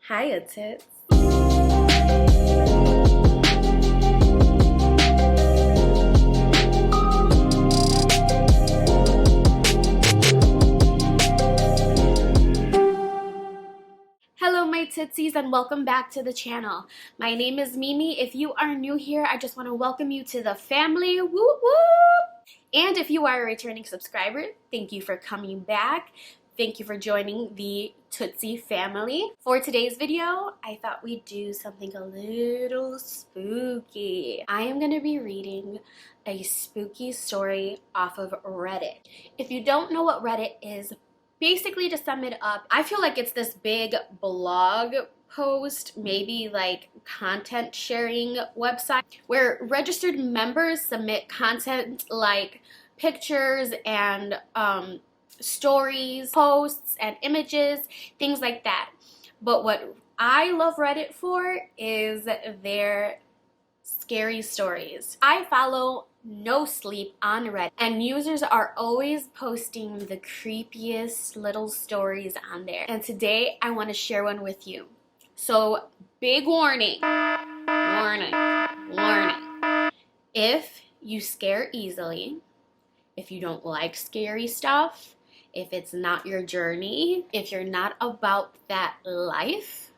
Hiya Toots. Hello my tootsies and welcome back to the channel. My name is Mimi. If you are new here, I just want to welcome you to the family. Woo woo! And if you are a returning subscriber, thank you for coming back. Thank you for joining the Tootsie family. For today's video, I thought we'd do something a little spooky. I am going to be reading a spooky story off of Reddit. If you don't know what Reddit is, basically to sum it up, I feel like it's this big blog post, maybe like content sharing website where registered members submit content like pictures and stories, posts, and images, things like that. But what I love Reddit for is their scary stories. I follow No Sleep on Reddit, and users are always posting the creepiest little stories on there. And today I want to share one with you. So, big warning, warning, warning. If you scare easily, if you don't like scary stuff, if it's not your journey, if you're not about that life,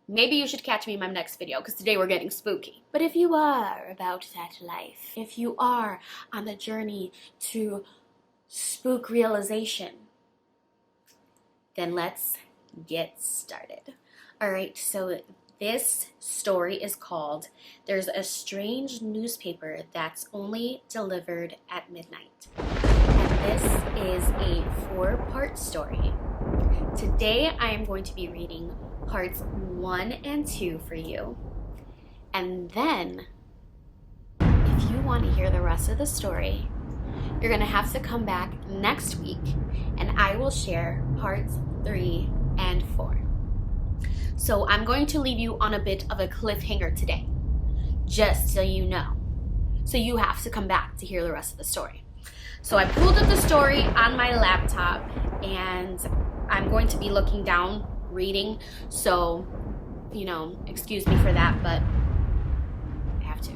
maybe you should catch me in my next video because today we're getting spooky. But if you are about that life, if you are on the journey to spook realization, then let's get started. Alright, so this story is called There's a Strange Newspaper That's Only Delivered at Midnight. This is a 4-part story. Today I am going to be reading parts 1 and 2 for you. And then, if you want to hear the rest of the story, you're going to have to come back next week and I will share parts 3 and 4. So I'm going to leave you on a bit of a cliffhanger today, just so you know. So you have to come back to hear the rest of the story. So I pulled up the story on my laptop and I'm going to be looking down, reading. So, excuse me for that, but I have to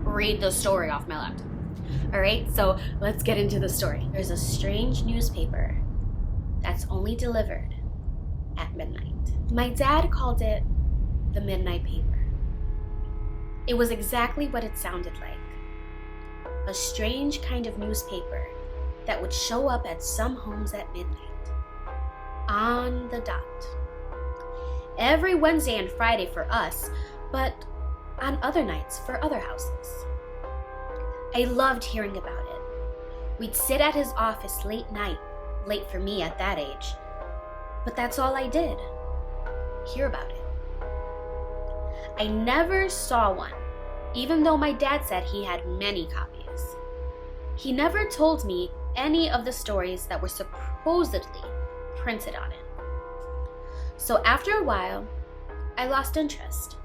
read the story off my laptop. All right, so let's get into the story. There's a strange newspaper that's only delivered at midnight. My dad called it the midnight paper. It was exactly what it sounded like. A strange kind of newspaper that would show up at some homes at midnight. On the dot. Every Wednesday and Friday for us, but on other nights for other houses. I loved hearing about it. We'd sit at his office late for me at that age. But that's all I did. Hear about it. I never saw one, even though my dad said he had many copies. He never told me any of the stories that were supposedly printed on it. So after a while, I lost interest,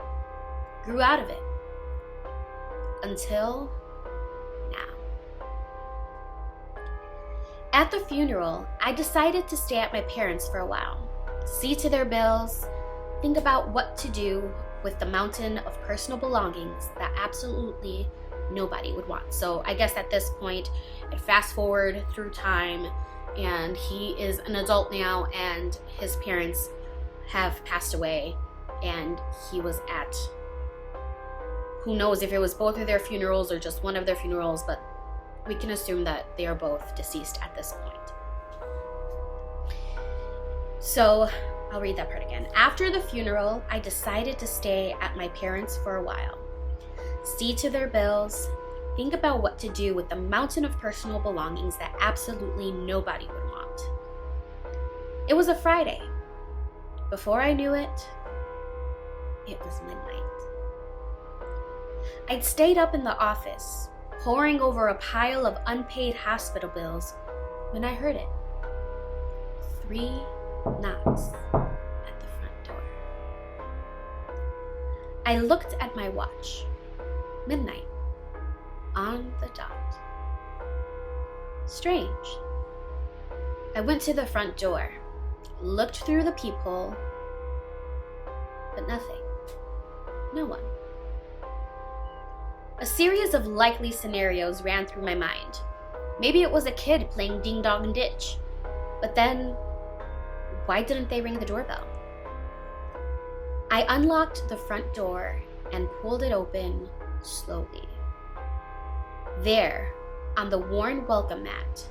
grew out of it, until now. At the funeral, I decided to stay at my parents' for a while, see to their bills, think about what to do with the mountain of personal belongings that absolutely nobody would want. So I guess at this point, I fast forward through time and he is an adult now and his parents have passed away and he was at, who knows if it was both of their funerals or just one of their funerals, but we can assume that they are both deceased at this point. So I'll read that part again. After the funeral, I decided to stay at my parents for a while. See to their bills, think about what to do with the mountain of personal belongings that absolutely nobody would want. It was a Friday. Before I knew it, it was midnight. I'd stayed up in the office, poring over a pile of unpaid hospital bills, when I heard it. 3 knocks at the front door. I looked at my watch. Midnight. On the dot. Strange. I went to the front door, looked through the peephole, but nothing. No one. A series of likely scenarios ran through my mind. Maybe it was a kid playing Ding Dong Ditch. But then, why didn't they ring the doorbell? I unlocked the front door and pulled it open slowly. There, on the worn welcome mat,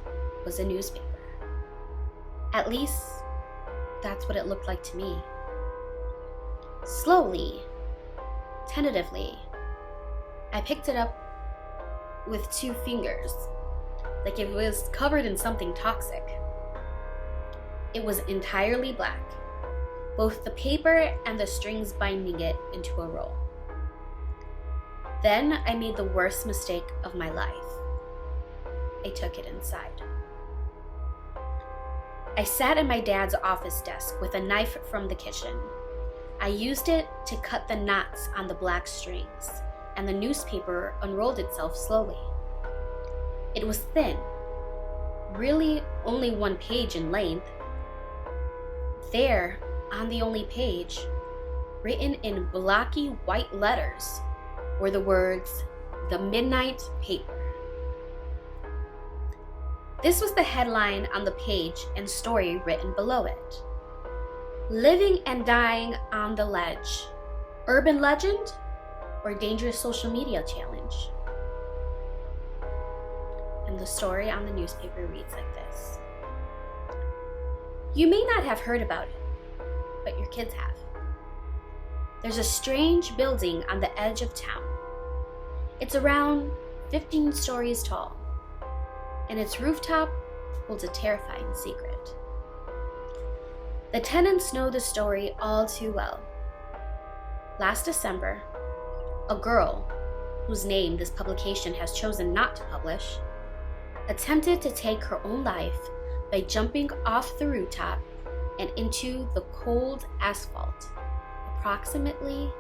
was a newspaper. At least, that's what it looked like to me. Slowly, tentatively, I picked it up with 2 fingers, like it was covered in something toxic. It was entirely black, both the paper and the strings binding it into a roll. Then I made the worst mistake of my life. I took it inside. I sat at my dad's office desk with a knife from the kitchen. I used it to cut the knots on the black strings, and the newspaper unrolled itself slowly. It was thin, really only 1 page in length. There, on the only page, written in blocky white letters, were the words, "The Midnight Paper." This was the headline on the page and story written below it. "Living and Dying on the Ledge. Urban Legend or Dangerous Social Media Challenge?" And the story on the newspaper reads like this. You may not have heard about it, but your kids have. There's a strange building on the edge of town. It's around 15 stories tall, and its rooftop holds a terrifying secret. The tenants know the story all too well. Last December, a girl, whose name this publication has chosen not to publish, attempted to take her own life by jumping off the rooftop and into the cold asphalt, approximately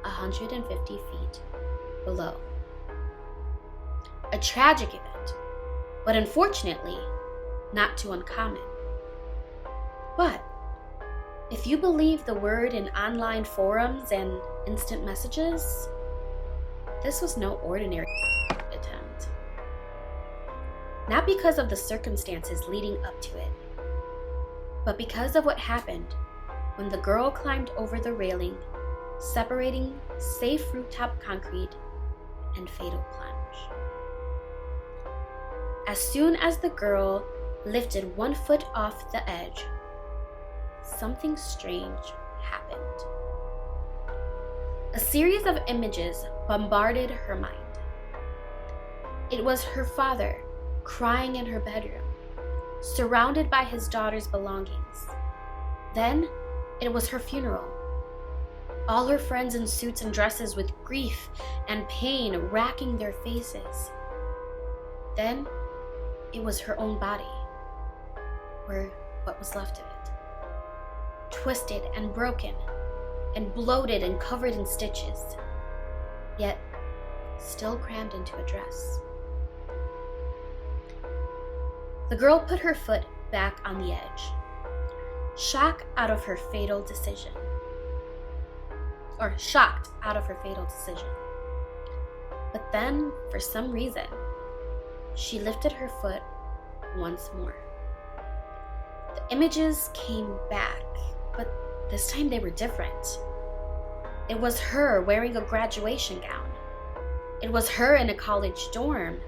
150 feet below. A tragic event, but unfortunately, not too uncommon. But if you believe the word in online forums and instant messages, this was no ordinary attempt. Not because of the circumstances leading up to it, but because of what happened when the girl climbed over the railing, separating safe rooftop concrete and fatal plunge. As soon as the girl lifted 1 foot off the edge, something strange happened. A series of images bombarded her mind. It was her father crying in her bedroom, surrounded by his daughter's belongings. Then it was her funeral. All her friends in suits and dresses with grief and pain racking their faces. Then it was her own body, or what was left of it. Twisted and broken, and bloated and covered in stitches, yet still crammed into a dress. The girl put her foot back on the edge, shocked out of her fatal decision. But then, for some reason, she lifted her foot once more. The images came back, but this time they were different. It was her wearing a graduation gown. It was her in a college dorm.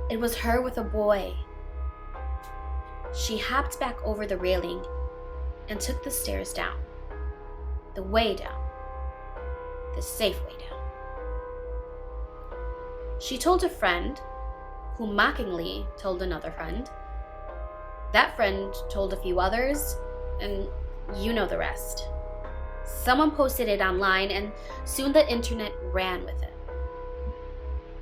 It was her with a boy. She hopped back over the railing and took the stairs down. The way down. The safe way down. She told a friend, who mockingly told another friend. That friend told a few others, and you know the rest. Someone posted it online, and soon the internet ran with it.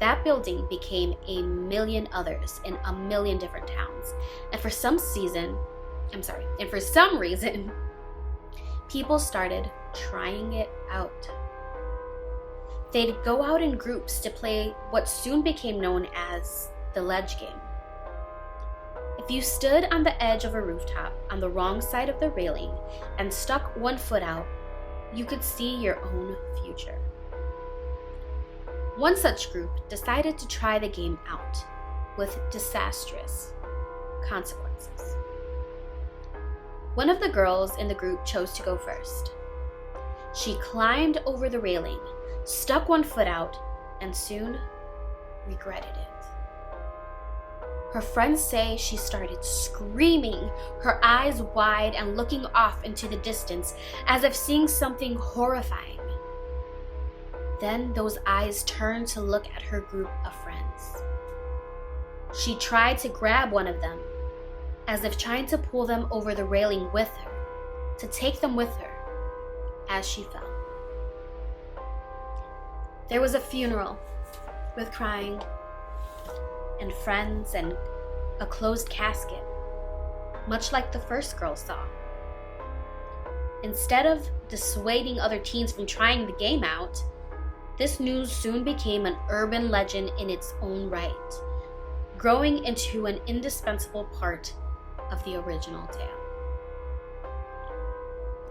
That building became a million others in a million different towns. And for some reason, people started trying it out. They'd go out in groups to play what soon became known as the ledge game. If you stood on the edge of a rooftop on the wrong side of the railing and stuck 1 foot out, you could see your own future. One such group decided to try the game out with disastrous consequences. One of the girls in the group chose to go first. She climbed over the railing, stuck one foot out, and soon regretted it. Her friends say she started screaming, her eyes wide and looking off into the distance as if seeing something horrifying. Then those eyes turned to look at her group of friends. She tried to grab one of them, as if trying to pull them over the railing with her, to take them with her as she fell. There was a funeral with crying and friends and a closed casket, much like the first girl saw. Instead of dissuading other teens from trying the game out, this news soon became an urban legend in its own right, growing into an indispensable part of the original tale.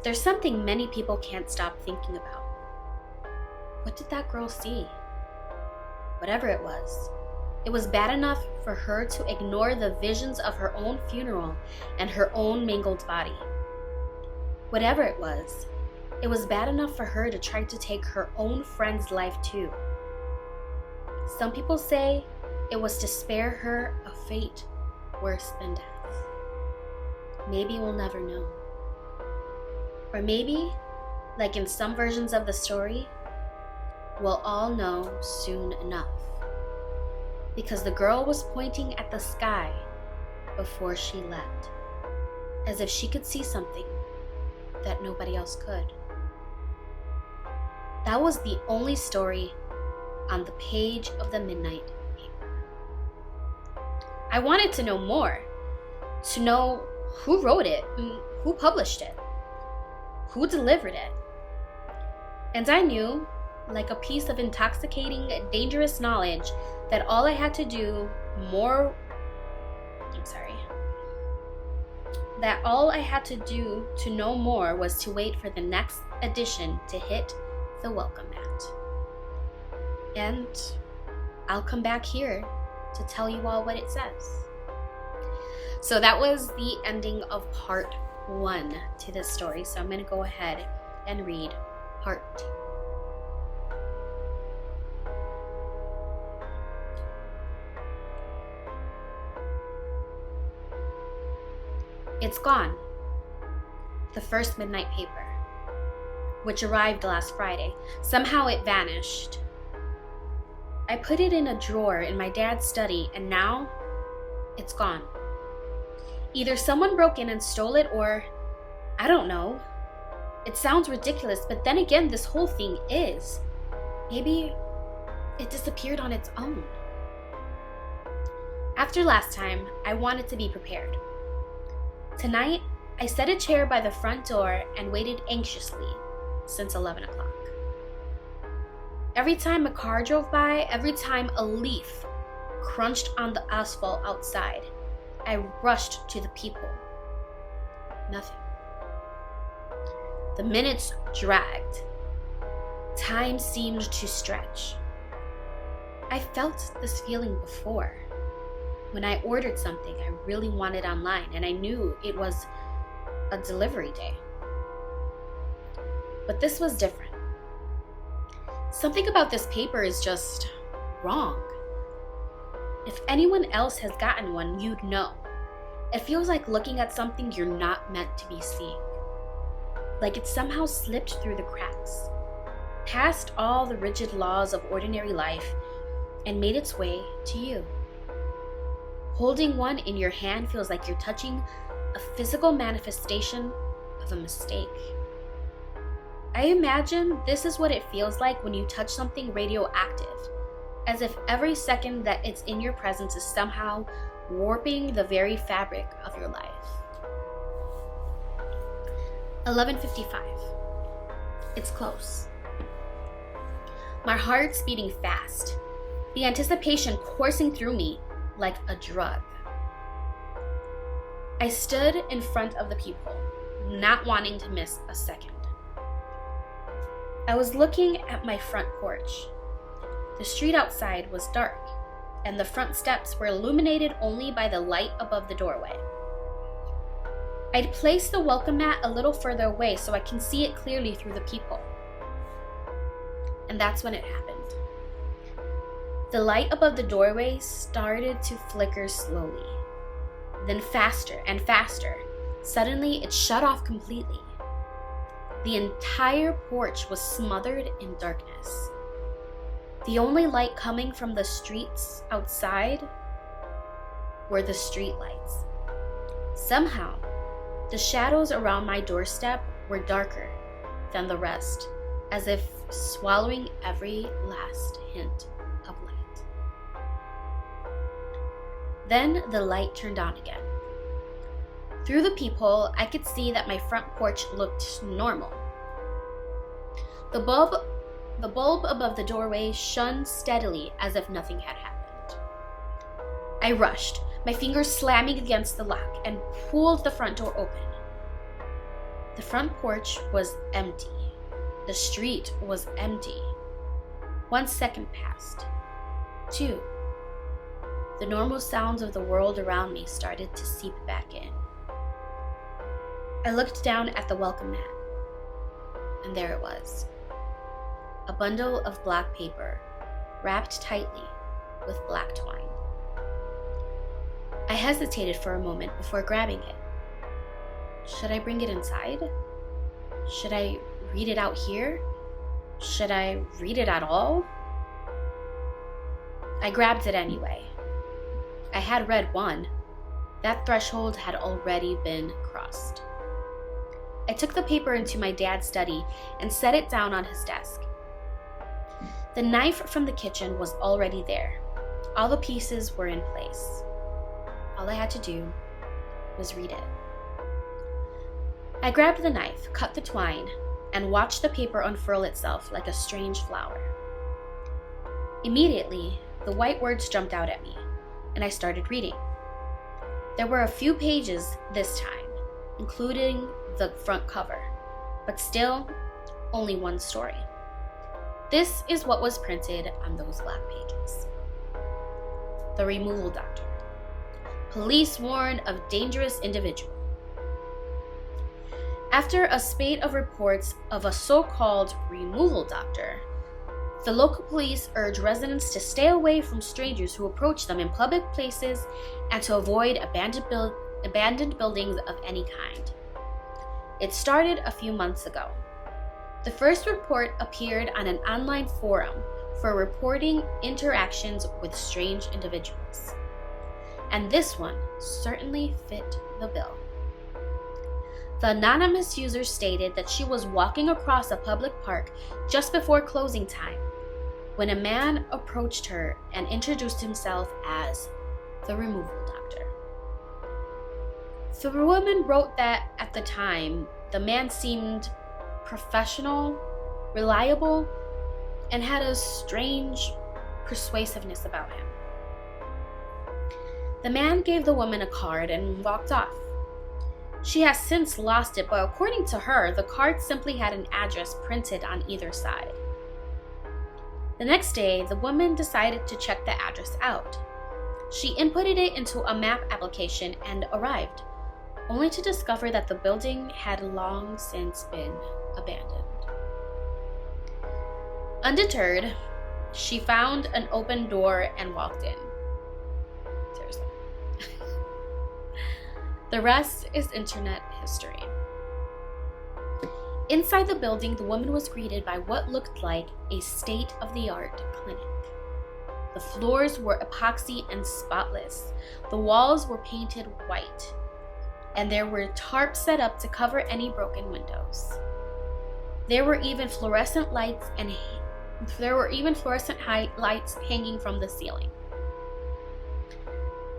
There's something many people can't stop thinking about. What did that girl see? Whatever it was bad enough for her to ignore the visions of her own funeral and her own mangled body. Whatever it was bad enough for her to try to take her own friend's life too. Some people say it was to spare her a fate worse than death. Maybe we'll never know. Or maybe, like in some versions of the story, we'll all know soon enough. Because the girl was pointing at the sky before she left, as if she could see something that nobody else could. That was the only story on the page of the midnight paper. I wanted to know more, to know who wrote it, who published it, who delivered it. And I knew, like a piece of intoxicating, dangerous knowledge, that all I had to do to know more was to wait for the next edition to hit the welcome mat. And I'll come back here to tell you all what it says. So that was the ending of part 1 to this story. So I'm going to go ahead and read part 2. It's gone. The first midnight paper, which arrived last Friday. Somehow it vanished. I put it in a drawer in my dad's study, and now it's gone. Either someone broke in and stole it, or I don't know. It sounds ridiculous, but then again, this whole thing is. Maybe it disappeared on its own. After last time, I wanted to be prepared. Tonight, I set a chair by the front door and waited anxiously since 11 o'clock. Every time a car drove by, every time a leaf crunched on the asphalt outside, I rushed to the peephole. Nothing. The minutes dragged. Time seemed to stretch. I felt this feeling before. When I ordered something I really wanted online and I knew it was a delivery day. But this was different. Something about this paper is just wrong. If anyone else has gotten one, you'd know. It feels like looking at something you're not meant to be seeing. Like it somehow slipped through the cracks, past all the rigid laws of ordinary life, and made its way to you. Holding one in your hand feels like you're touching a physical manifestation of a mistake. I imagine this is what it feels like when you touch something radioactive, as if every second that it's in your presence is somehow warping the very fabric of your life. 11:55. It's close. My heart's beating fast, the anticipation coursing through me like a drug. I stood in front of the peephole, not wanting to miss a second. I was looking at my front porch. The street outside was dark, and the front steps were illuminated only by the light above the doorway. I'd placed the welcome mat a little further away so I can see it clearly through the peephole. And that's when it happened. The light above the doorway started to flicker slowly, then faster and faster. Suddenly, it shut off completely. The entire porch was smothered in darkness. The only light coming from the streets outside were the street lights. Somehow, the shadows around my doorstep were darker than the rest, as if swallowing every last hint of light. Then the light turned on again. Through the peephole, I could see that my front porch looked normal. The bulb above the doorway shone steadily as if nothing had happened. I rushed, my fingers slamming against the lock, and pulled the front door open. The front porch was empty. The street was empty. 1 second passed. 2. The normal sounds of the world around me started to seep back in. I looked down at the welcome mat, and there it was. A bundle of black paper, wrapped tightly with black twine. I hesitated for a moment before grabbing it. Should I bring it inside? Should I read it out here? Should I read it at all? I grabbed it anyway. I had read one. That threshold had already been crossed. I took the paper into my dad's study and set it down on his desk. The knife from the kitchen was already there. All the pieces were in place. All I had to do was read it. I grabbed the knife, cut the twine, and watched the paper unfurl itself like a strange flower. Immediately, the white words jumped out at me, and I started reading. There were a few pages this time, including the front cover, but still only one story. This is what was printed on those black pages. The removal doctor. Police warn of dangerous individual. After a spate of reports of a so-called removal doctor, the local police urge residents to stay away from strangers who approach them in public places and to avoid abandoned buildings of any kind. It started a few months ago. The first report appeared on an online forum for reporting interactions with strange individuals. And this one certainly fit the bill. The anonymous user stated that she was walking across a public park just before closing time when a man approached her and introduced himself as the removal doctor. The woman wrote that at the time, the man seemed professional, reliable, and had a strange persuasiveness about him. The man gave the woman a card and walked off. She has since lost it, but according to her, the card simply had an address printed on either side. The next day, the woman decided to check the address out. She inputted it into a map application and arrived, only to discover that the building had long since been abandoned. Undeterred, she found an open door and walked in. Seriously. The rest is internet history. Inside the building, the woman was greeted by what looked like a state-of-the-art clinic. The floors were epoxy and spotless. The walls were painted white, and there were tarps set up to cover any broken windows. There were even fluorescent lights lights hanging from the ceiling.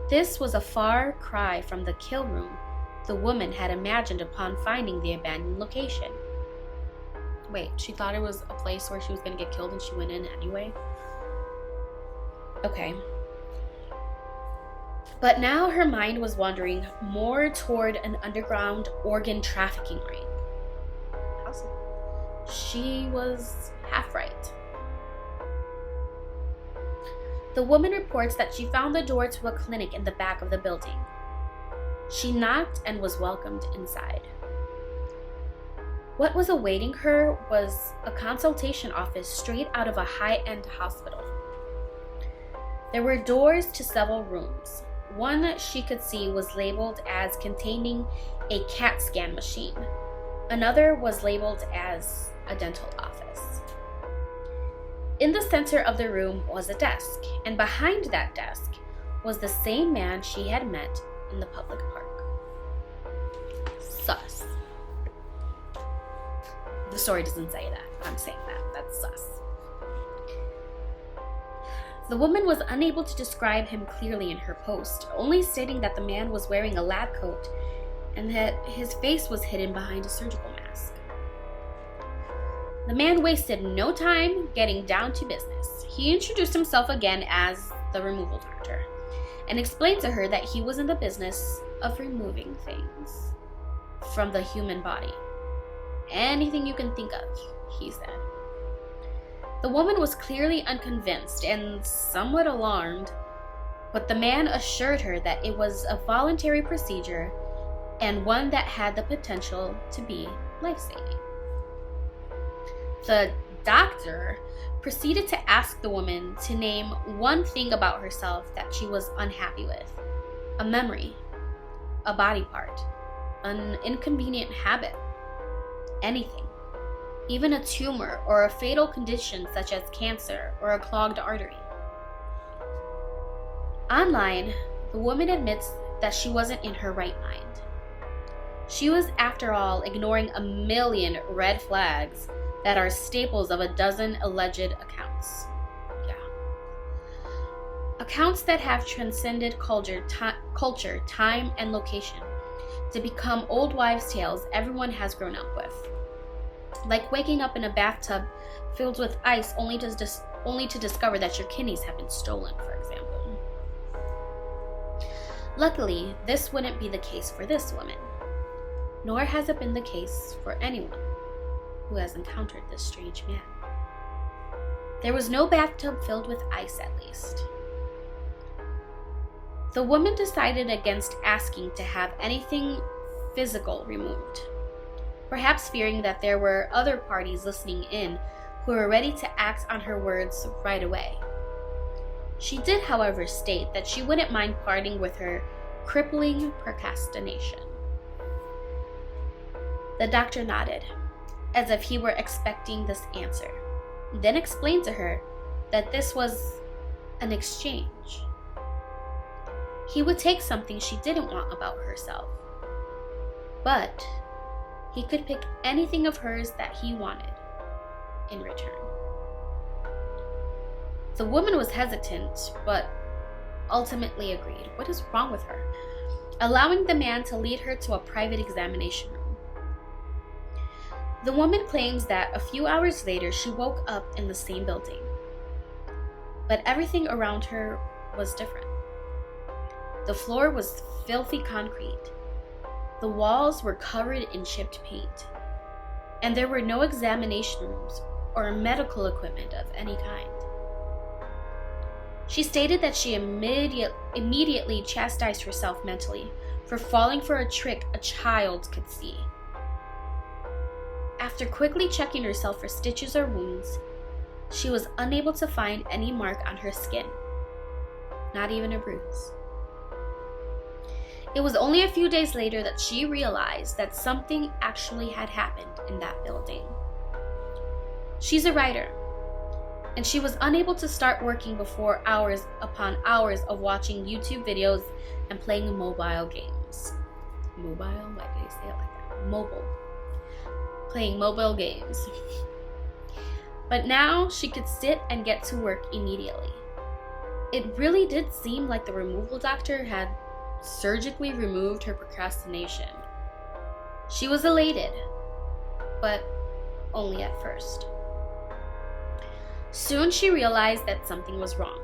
This was a far cry from the kill room the woman had imagined upon finding the abandoned location. Wait, she thought it was a place where she was going to get killed and she went in anyway? Okay. But now her mind was wandering more toward an underground organ trafficking ring. Awesome. she was half right. The woman reports that she found the door to a clinic in the back of the building. She knocked and was welcomed inside. What was awaiting her was a consultation office straight out of a high-end hospital. There were doors to several rooms. One she could see was labeled as containing a CAT scan machine. Another was labeled as a dental office. In the center of the room was a desk, and behind that desk was the same man she had met in the public park. Sus. The story doesn't say that. I'm saying that. That's sus. The woman was unable to describe him clearly in her post, only stating that the man was wearing a lab coat and that his face was hidden behind a surgical mask. The man wasted no time getting down to business. He introduced himself again as the removal doctor and explained to her that he was in the business of removing things from the human body. Anything you can think of, he said. The woman was clearly unconvinced and somewhat alarmed, but the man assured her that it was a voluntary procedure and one that had the potential to be life-saving. The doctor proceeded to ask the woman to name one thing about herself that she was unhappy with: a memory, a body part, an inconvenient habit, anything. Even a tumor or a fatal condition such as cancer or a clogged artery. Online, the woman admits that she wasn't in her right mind. She was, after all, ignoring a million red flags that are staples of a dozen alleged accounts. Yeah. Accounts that have transcended culture, time, and location to become old wives' tales everyone has grown up with. Like waking up in a bathtub filled with ice only to discover that your kidneys have been stolen, for example. Luckily, this wouldn't be the case for this woman, nor has it been the case for anyone who has encountered this strange man. There was no bathtub filled with ice, at least. The woman decided against asking to have anything physical removed, perhaps fearing that there were other parties listening in who were ready to act on her words right away. She did, however, state that she wouldn't mind parting with her crippling procrastination. The doctor nodded, as if he were expecting this answer, then explained to her that this was an exchange. He would take something she didn't want about herself, but he could pick anything of hers that he wanted in return. The woman was hesitant, but ultimately agreed. What is wrong with her? Allowing the man to lead her to a private examination room. The woman claims that a few hours later she woke up in the same building, but everything around her was different. The floor was filthy concrete. The walls were covered in chipped paint, and there were no examination rooms or medical equipment of any kind. She stated that she immediately chastised herself mentally for falling for a trick a child could see. After quickly checking herself for stitches or wounds, she was unable to find any mark on her skin, not even a bruise. It was only a few days later that she realized that something actually had happened in that building. She's a writer, and she was unable to start working before hours upon hours of watching YouTube videos and playing mobile games. Mobile? Why do you say it like that? Mobile. Playing mobile games. But now she could sit and get to work immediately. It really did seem like the removal doctor had surgically removed her procrastination. She was elated, but only at first. Soon she realized that something was wrong.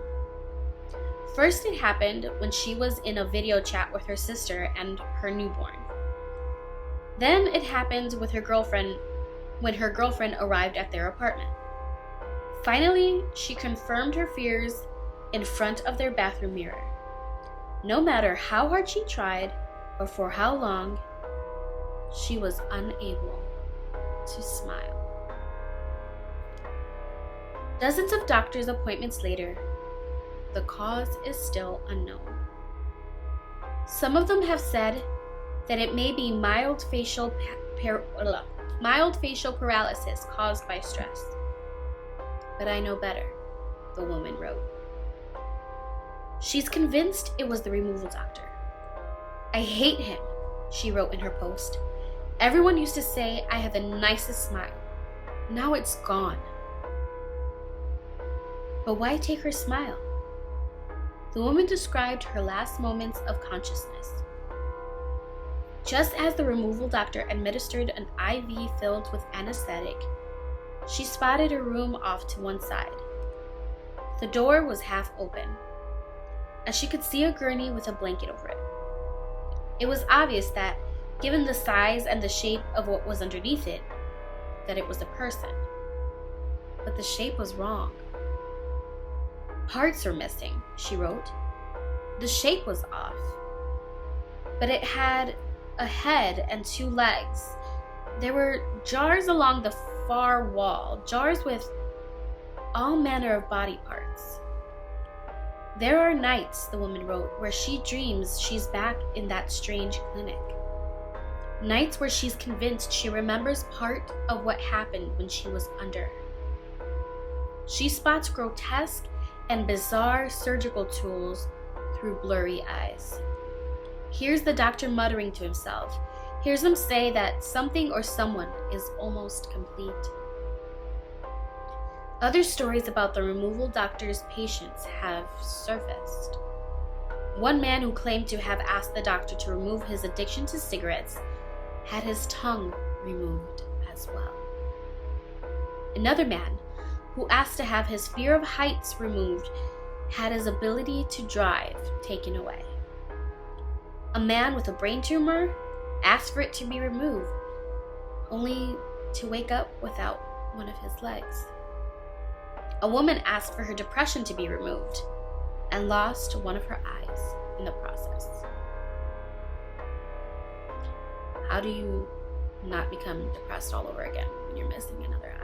First, it happened when she was in a video chat with her sister and her newborn. Then it happened with her girlfriend when her girlfriend arrived at their apartment. Finally, she confirmed her fears in front of their bathroom mirror. No matter how hard she tried or for how long, she was unable to smile. Dozens of doctor's appointments later, the cause is still unknown. Some of them have said that it may be mild facial paralysis caused by stress. But I know better, the woman wrote. She's convinced it was the removal doctor. I hate him, she wrote in her post. Everyone used to say I had the nicest smile. Now it's gone. But why take her smile? The woman described her last moments of consciousness. Just as the removal doctor administered an IV filled with anesthetic, she spotted a room off to one side. The door was half open, and she could see a gurney with a blanket over it. It was obvious that, given the size and the shape of what was underneath it, that it was a person. But the shape was wrong. Parts were missing, she wrote. The shape was off. But it had a head and 2 legs. There were jars along the far wall, jars with all manner of body parts. There are nights, the woman wrote, where she dreams she's back in that strange clinic. Nights where she's convinced she remembers part of what happened when she was under. She spots grotesque and bizarre surgical tools through blurry eyes. Hears the doctor muttering to himself. Hears him say that something or someone is almost complete. Other stories about the removal doctor's patients have surfaced. One man who claimed to have asked the doctor to remove his addiction to cigarettes had his tongue removed as well. Another man who asked to have his fear of heights removed had his ability to drive taken away. A man with a brain tumor asked for it to be removed, only to wake up without one of his legs. A woman asked for her depression to be removed and lost one of her eyes in the process. How do you not become depressed all over again when you're missing another eye?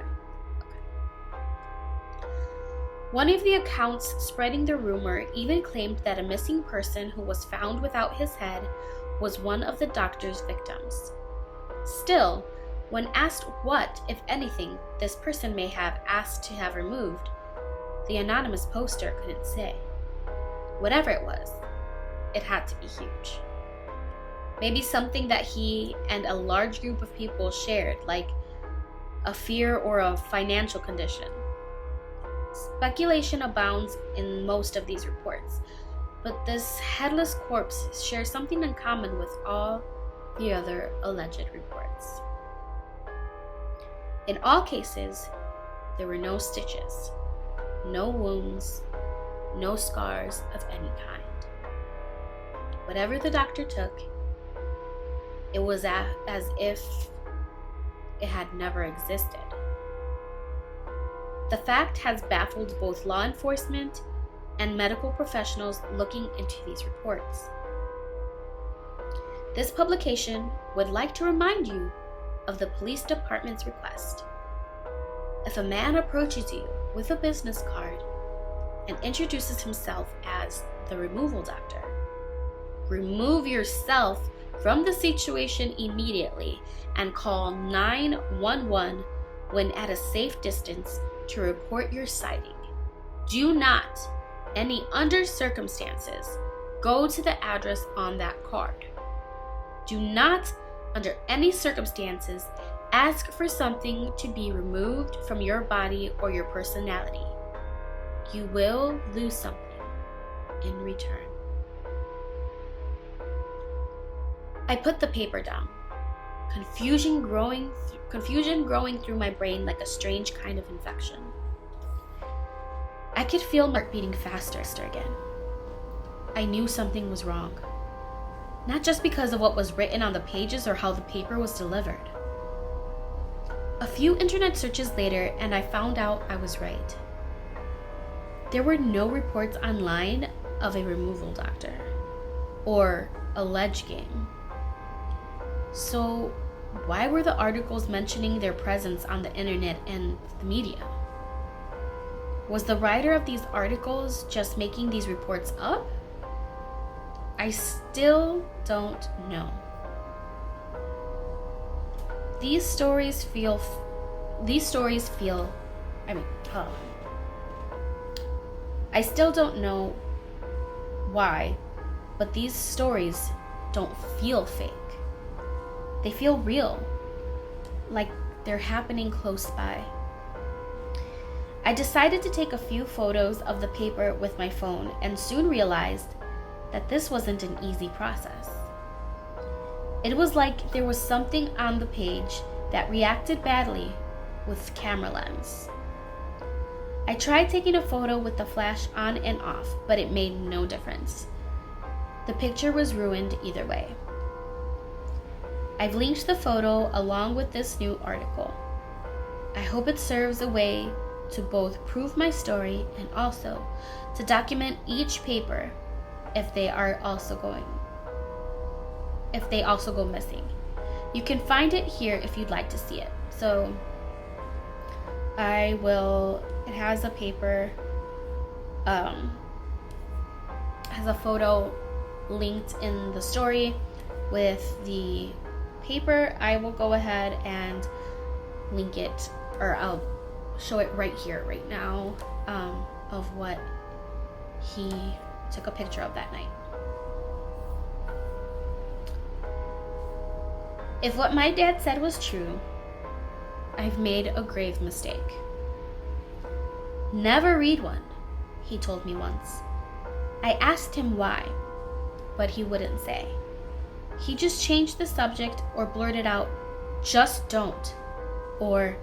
One of the accounts spreading the rumor even claimed that a missing person who was found without his head was one of the doctor's victims. Still, when asked what, if anything, this person may have asked to have removed, the anonymous poster couldn't say. Whatever it was, it had to be huge. Maybe something that he and a large group of people shared, like a fear or a financial condition. Speculation abounds in most of these reports, but this headless corpse shares something in common with all the other alleged reports. In all cases, there were no stitches, no wounds, no scars of any kind. Whatever the doctor took, it was as if it had never existed. The fact has baffled both law enforcement and medical professionals looking into these reports. This publication would like to remind you of the police department's request. If a man approaches you with a business card and introduces himself as the removal doctor, remove yourself from the situation immediately and call 911 when at a safe distance to report your sighting. Do not, under circumstances, go to the address on that card. Do not, under any circumstances, ask for something to be removed from your body or your personality. You will lose something in return. I put the paper down, confusion growing through my brain like a strange kind of infection. I could feel my heart beating faster again. I knew something was wrong. Not just because of what was written on the pages or how the paper was delivered. A few internet searches later, and I found out I was right. There were no reports online of a removal doctor or a ledge game. So, why were the articles mentioning their presence on the internet and the media? Was the writer of these articles just making these reports up? I still don't know. These stories feel, I still don't know why, but these stories don't feel fake. They feel real, like they're happening close by. I decided to take a few photos of the paper with my phone and soon realized that this wasn't an easy process. It was like there was something on the page that reacted badly with camera lens. I tried taking a photo with the flash on and off, but it made no difference. The picture was ruined either way. I've linked the photo along with this new article. I hope it serves a way to both prove my story and also to document each paper if they also go missing. You can find it here if you'd like to see it. So it has a paper, has a photo linked in the story with the paper. I will go ahead and link it, or I'll show it right here, right now, of what he took a picture of that night. If what my dad said was true, I've made a grave mistake. Never read one, he told me once. I asked him why, but he wouldn't say. He just changed the subject or blurted out, "Just don't," or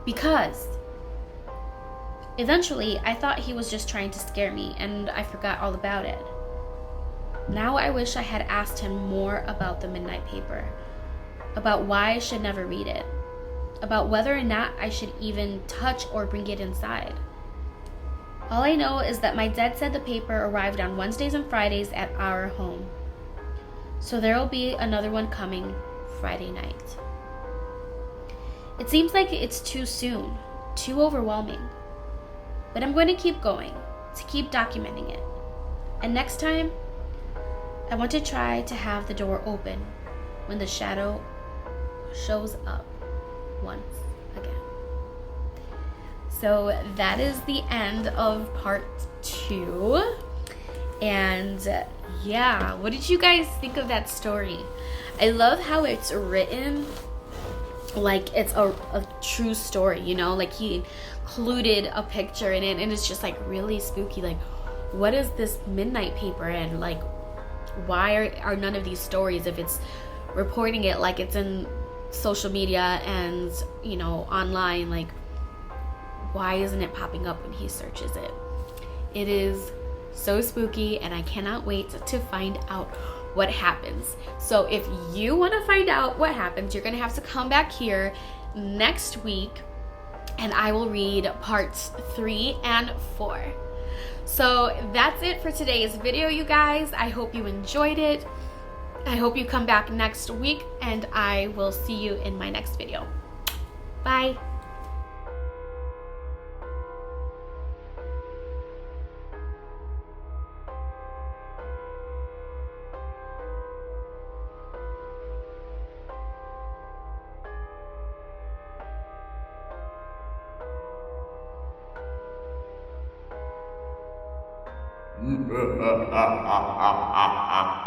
"because." Eventually, I thought he was just trying to scare me, and I forgot all about it. Now I wish I had asked him more about the midnight paper, about why I should never read it, about whether or not I should even touch or bring it inside. All I know is that my dad said the paper arrived on Wednesdays and Fridays at our home. So there'll be another one coming Friday night. It seems like it's too soon, too overwhelming. But I'm going to keep going, to keep documenting it. And next time, I want to try to have the door open when the shadow shows up once again. So that is the end of part 2. And yeah, what did you guys think of that story? I love how it's written like it's a true story, you know, like he included a picture in it, and it's just like really spooky. Like, what is this midnight paper, and like why are none of these stories, if it's reporting it like it's in social media and, you know, online, like why isn't it popping up when he searches it? It is so spooky, and I cannot wait to find out what happens. So if you want to find out what happens, you're gonna have to come back here next week, and I will read parts 3 and 4. So that's it for today's video, you guys. I hope you enjoyed it. I hope you come back next week, and I will see you in my next video. Bye. Ha ha ha ha ha ha.